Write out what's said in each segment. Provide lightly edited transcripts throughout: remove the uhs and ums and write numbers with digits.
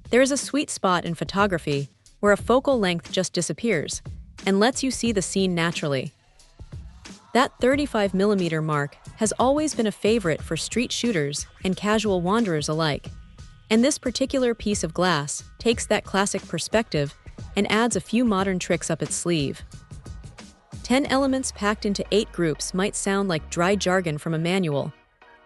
There is a sweet spot in photography where a focal length just disappears and lets you see the scene naturally. That 35mm mark has always been a favorite for street shooters and casual wanderers alike, and this particular piece of glass takes that classic perspective and adds a few modern tricks up its sleeve. 10 elements packed into 8 groups might sound like dry jargon from a manual,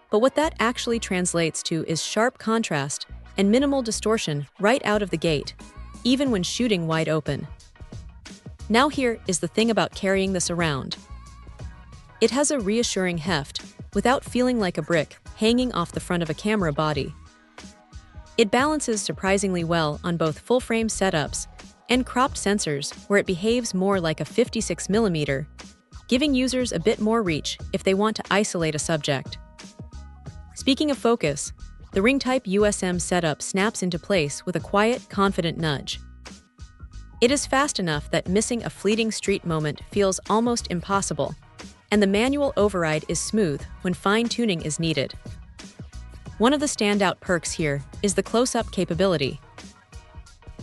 but what that actually translates to is sharp contrast and minimal distortion right out of the gate, even when shooting wide open. Now here is the thing about carrying this around. It has a reassuring heft, without feeling like a brick hanging off the front of a camera body. It balances surprisingly well on both full-frame setups and cropped sensors where it behaves more like a 56mm, giving users a bit more reach if they want to isolate a subject. Speaking of focus, the ring-type USM setup snaps into place with a quiet, confident nudge. It is fast enough that missing a fleeting street moment feels almost impossible, and the manual override is smooth when fine-tuning is needed. One of the standout perks here is the close-up capability.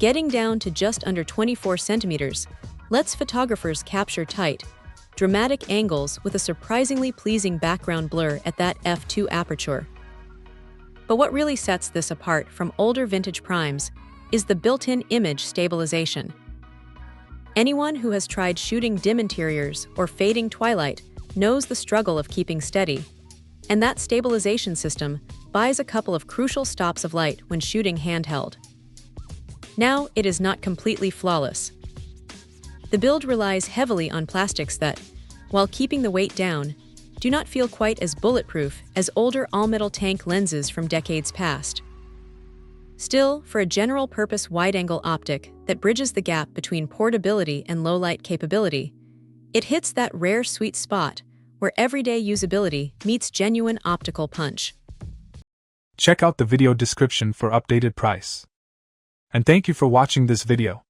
Getting down to just under 24 centimeters lets photographers capture tight, dramatic angles with a surprisingly pleasing background blur at that f2 aperture. But what really sets this apart from older vintage primes is the built-in image stabilization. Anyone who has tried shooting dim interiors or fading twilight knows the struggle of keeping steady, and that stabilization system buys a couple of crucial stops of light when shooting handheld. Now, it is not completely flawless. The build relies heavily on plastics that, while keeping the weight down, do not feel quite as bulletproof as older all-metal tank lenses from decades past. Still, for a general-purpose wide-angle optic that bridges the gap between portability and low-light capability, it hits that rare sweet spot where everyday usability meets genuine optical punch. Check out the video description for updated price. And thank you for watching this video.